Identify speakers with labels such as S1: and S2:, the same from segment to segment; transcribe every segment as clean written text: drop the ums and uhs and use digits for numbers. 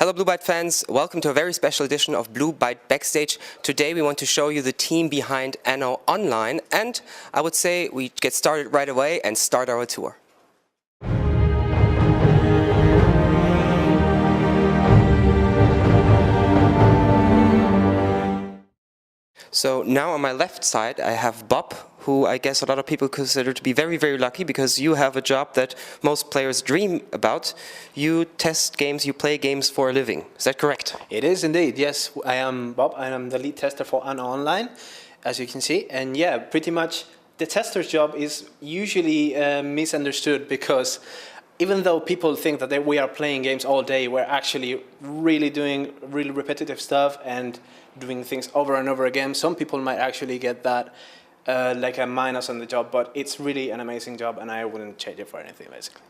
S1: Hello Blue Byte fans, welcome to a very special edition of Blue Byte Backstage. Today we want to show you the team behind Anno Online, and I would say we get started right away and start our tour. So now on my left side I have Bob, who I guess a lot of people consider to be very, very lucky because you have a job that most players dream about. You test games, you play games for a living. Is that correct?
S2: It is indeed, yes. I am Bob, I am the lead tester for Anno Online, as you can see. And yeah, pretty much the tester's job is usually misunderstood because even though people think that we are playing games all day, we're actually really doing really repetitive stuff and doing things over and over again. Some people might actually get that like a minus on the job, but it's really an amazing job and I wouldn't change it for anything, basically.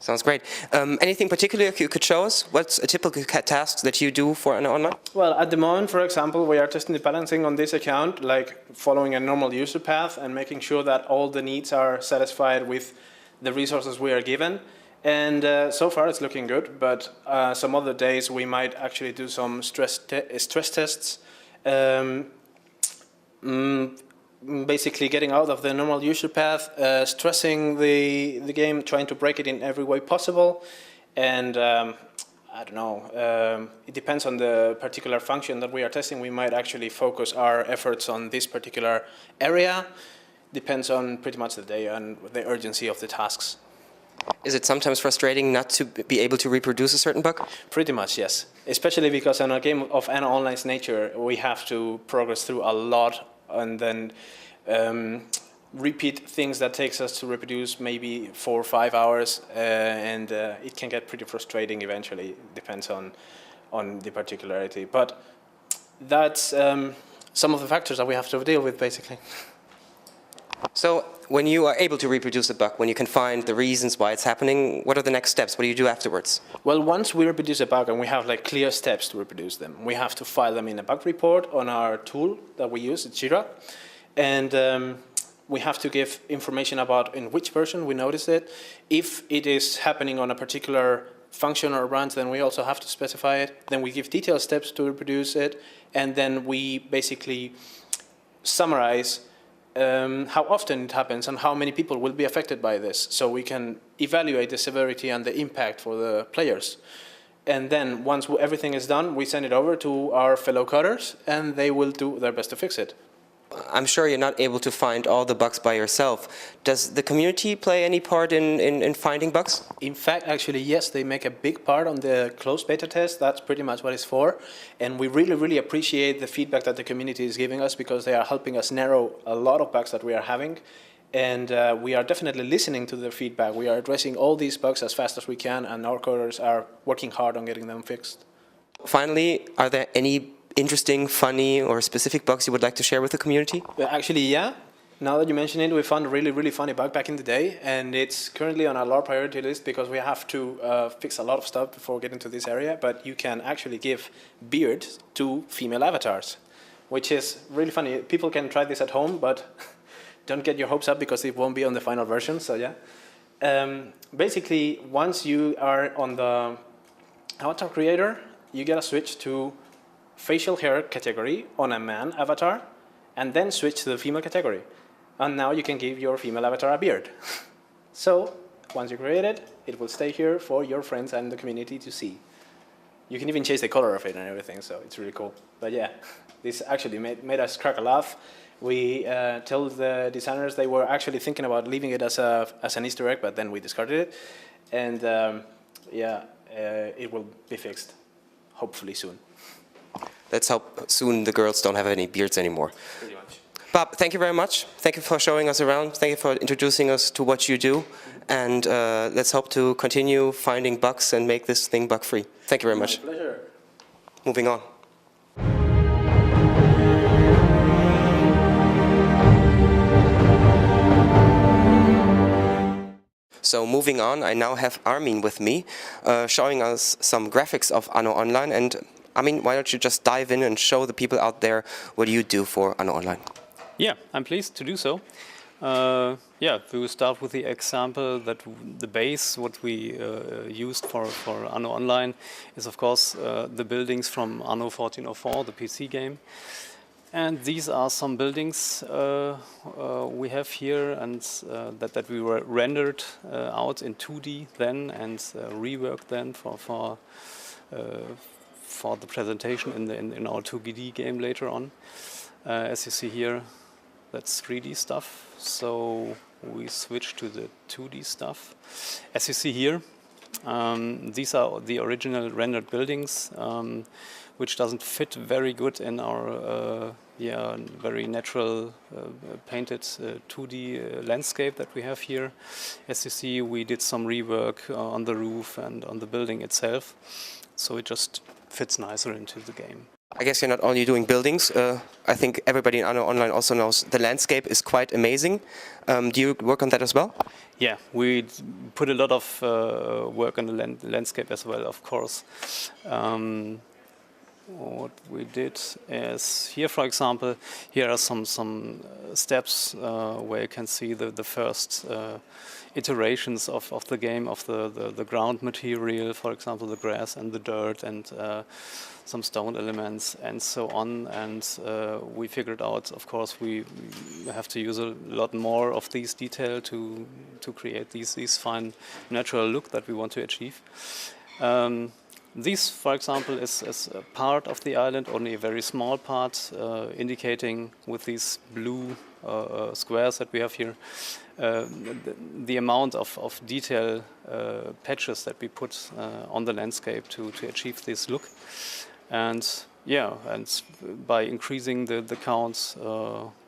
S1: Sounds great. Anything particular you could show us? What's a typical task that you do for Anno Online?
S2: Well, at the moment, for example, we are testing the balancing on this account, like following a normal user path and making sure that all the needs are satisfied with the resources we are given. And so far it's looking good, but some other days we might actually do some stress tests. Basically getting out of the normal user path, stressing the game, trying to break it in every way possible. And I don't know, it depends on the particular function that we are testing. We might actually focus our efforts on this particular area. Depends on pretty much the day and the urgency of the tasks.
S1: Is it sometimes frustrating not to be able to reproduce a certain bug?
S2: Pretty much, yes. Especially because in a game of Anno Online's nature, we have to progress through a lot and then repeat things that takes us to reproduce maybe 4 or 5 hours, and it can get pretty frustrating eventually. Depends on the particularity, but that's some of the factors that we have to deal with, basically.
S1: So when you are able to reproduce a bug, when you can find the reasons why it's happening, what are the next steps? What do you do afterwards?
S2: Well, once we reproduce a bug and we have like clear steps to reproduce them, we have to file them in a bug report on our tool that we use, it's Jira. And we have to give information about in which version we noticed it. If it is happening on a particular function or branch, then we also have to specify it. Then we give detailed steps to reproduce it. And then we basically summarize how often it happens and how many people will be affected by this, so we can evaluate the severity and the impact for the players. And then once everything is done, we send it over to our fellow coders and they will do their best to fix it.
S1: I'm sure you're not able to find all the bugs by yourself. Does the community play any part in finding bugs?
S2: In fact, actually, yes, they make a big part on the closed beta test. That's pretty much what it's for. And we really, really appreciate the feedback that the community is giving us because they are helping us narrow a lot of bugs that we are having. And we are definitely listening to their feedback. We are addressing all these bugs as fast as we can, and our coders are working hard on getting them fixed.
S1: Finally, are there any interesting, funny, or specific bugs you would like to share with the community?
S2: Well, actually, yeah. Now that you mention it, we found a really, really funny bug back in the day, and it's currently on our low priority list because we have to fix a lot of stuff before getting to this area. But you can actually give beards to female avatars, which is really funny. People can try this at home, but don't get your hopes up because it won't be on the final version. So yeah. Basically, once you are on the avatar creator, you get a switch to facial hair category on a man avatar, and then switch to the female category. And now you can give your female avatar a beard. So once you create it, it will stay here for your friends and the community to see. You can even change the color of it and everything, so it's really cool. But yeah, this actually made us crack a laugh. We told the designers they were actually thinking about leaving it as an Easter egg, but then we discarded it. And yeah, it will be fixed, hopefully soon.
S1: Let's hope soon the girls don't have any beards anymore.
S2: Pretty much.
S1: Bob, thank you very much. Thank you for showing us around. Thank you for introducing us to what you do. And let's hope to continue finding bugs and make this thing bug-free. Thank you very much.
S2: My pleasure.
S1: Moving on. So moving on, I now have Armin with me, showing us some graphics of Anno Online. And I mean, why don't you just dive in and show the people out there what you do for Anno Online?
S3: Yeah, I'm pleased to do so. Yeah, we will start with the example that the base, what we used for Anno Online, is of course the buildings from Anno 1404, the PC game. And these are some buildings we have here, and that we were rendered out in 2D then and reworked then for the presentation in our 2D game later on. As you see here, that's 3D stuff. So we switch to the 2D stuff. As you see here, these are the original rendered buildings, which doesn't fit very good in our very natural painted 2D landscape that we have here. As you see, we did some rework on the roof and on the building itself, so it just fits nicer into the game.
S1: I guess you're not only doing buildings. I think everybody in Anno Online also knows the landscape is quite amazing. Do you work on that as well?
S3: Yeah, we put a lot of work on the landscape as well, of course. What we did is here, for example, here are some steps where you can see the first iterations of the game, of the ground material, for example, the grass and the dirt and some stone elements and so on. And we figured out, of course, we have to use a lot more of these detail to create these fine natural look that we want to achieve. This, for example, is a part of the island, only a very small part, indicating with these blue squares that we have here, the amount of detail patches that we put on the landscape to achieve this look. And yeah, and by increasing the counts,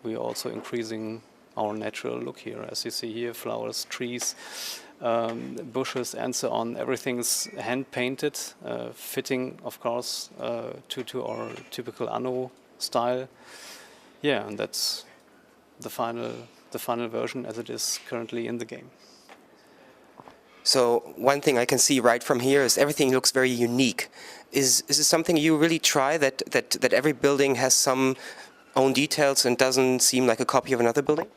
S3: we are also increasing our natural look here. As you see here, flowers, trees, bushes and so on. Everything's hand painted, fitting, of course, to our typical Anno style. Yeah, and that's the final version as it is currently in the game.
S1: So one thing I can see right from here is everything looks very unique. Is this something you really try, that every building has some own details and doesn't seem like a copy of another building?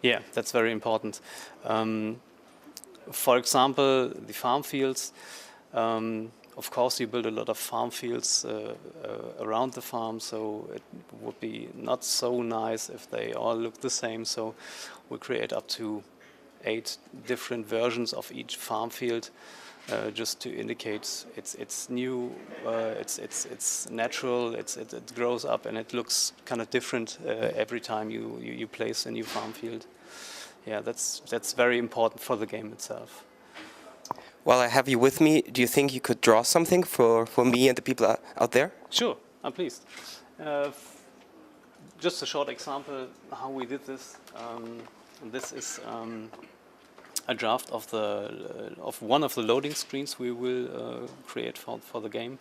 S3: Yeah, that's very important. For example, the farm fields. Of course, you build a lot of farm fields around the farm, so it would be not so nice if they all look the same. So we create up to 8 different versions of each farm field, just to indicate it's new, it's natural, it grows up, and it looks kind of different every time you place a new farm field. Yeah, that's very important for the game itself.
S1: While I have you with me, do you think you could draw something for me and the people out there?
S3: Sure, I'm pleased. Just a short example how we did this. This is a draft of one of the loading screens we will create for the game,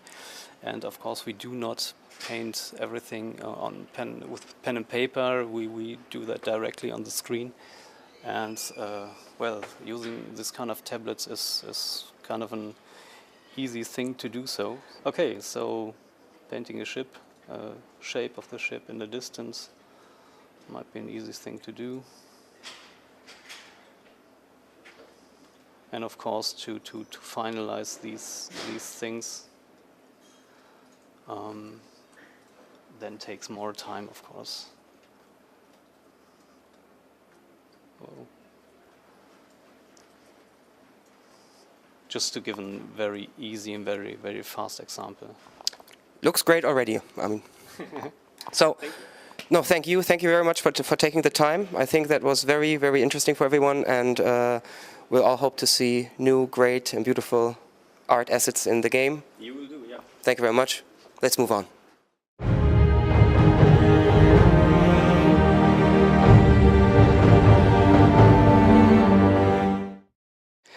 S3: and of course we do not paint everything with pen and paper. We do that directly on the screen. And well, using this kind of tablets is kind of an easy thing to do so. Okay, so painting a ship, shape of the ship in the distance might be an easy thing to do. And of course, to finalize these things, then takes more time, of course. Just to give a very easy and very, very fast example.
S1: Looks great already. I mean, so, no, thank you. Thank you very much for taking the time. I think that was very, very interesting for everyone, and we'll all hope to see new, great and beautiful art assets in the game.
S3: You will do, yeah.
S1: Thank you very much. Let's move on.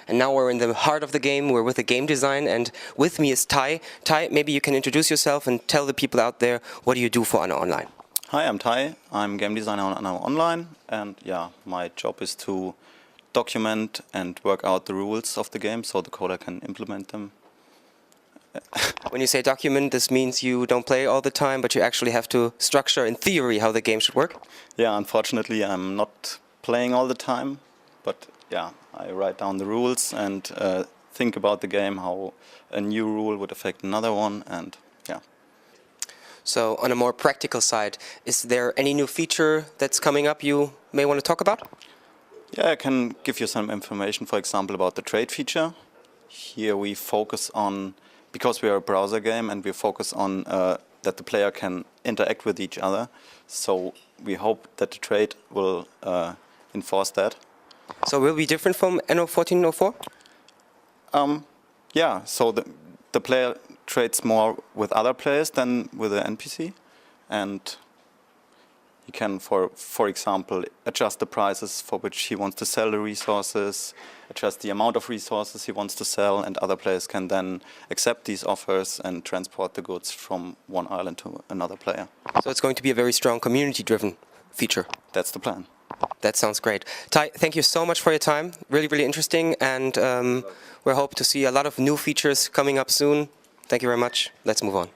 S1: And now we're in the heart of the game. We're with the game design, and with me is Tai. Tai, maybe you can introduce yourself and tell the people out there, what do you do for Anno Online?
S4: Hi, I'm Tai. I'm game designer on Anno Online, and yeah, my job is to document and work out the rules of the game so the coder can implement them.
S1: When you say document, this means you don't play all the time, but you actually have to structure in theory how the game should work?
S4: Yeah, unfortunately, I'm not playing all the time, but yeah, I write down the rules and think about the game, how a new rule would affect another one, and yeah.
S1: So on a more practical side, is there any new feature that's coming up you may want to talk about?
S4: Yeah, I can give you some information, for example, about the trade feature. Here we focus on, because we are a browser game, and we focus on that the player can interact with each other. So we hope that the trade will enforce that.
S1: So will it be different from Anno 1404?
S4: Yeah, so the player trades more with other players than with the NPC, and you can, for example, adjust the prices for which he wants to sell the resources, adjust the amount of resources he wants to sell, and other players can then accept these offers and transport the goods from one island to another player.
S1: So it's going to be a very strong community-driven feature.
S4: That's the plan.
S1: That sounds great. Tai, thank you so much for your time. Really, really interesting, and we hope to see a lot of new features coming up soon. Thank you very much. Let's move on.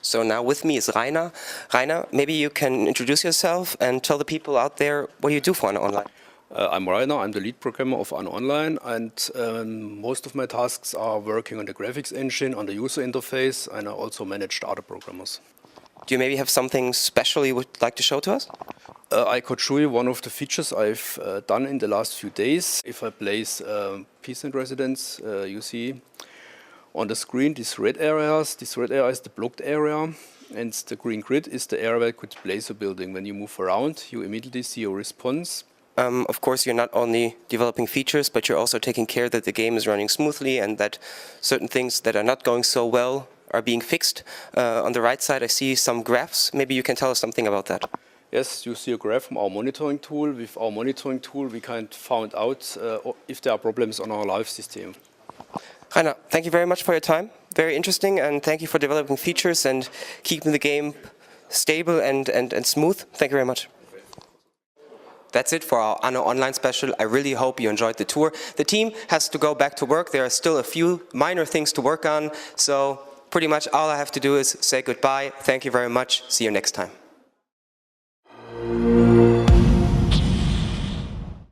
S1: So now with me is Rainer. Rainer, maybe you can introduce yourself and tell the people out there what you do for Anno Online.
S5: I'm Rainer, I'm the lead programmer of Anno Online, and most of my tasks are working on the graphics engine, on the user interface, and I also manage the other programmers.
S1: Do you maybe have something special you would like to show to us?
S5: I could show you one of the features I've done in the last few days. If I place peasant residence, you see on the screen these red areas. This red area is the blocked area, and the green grid is the area where you could place a building. When you move around, you immediately see a response.
S1: Of course, you're not only developing features, but you're also taking care that the game is running smoothly and that certain things that are not going so well are being fixed. On the right side, I see some graphs. Maybe you can tell us something about that.
S5: Yes, you see a graph from our monitoring tool. With our monitoring tool, we can find out if there are problems on our live system.
S1: Rainer, thank you very much for your time. Very interesting, and thank you for developing features and keeping the game stable and smooth. Thank you very much. That's it for our Anno Online special. I really hope you enjoyed the tour. The team has to go back to work. There are still a few minor things to work on, so pretty much all I have to do is say goodbye. Thank you very much. See you next time.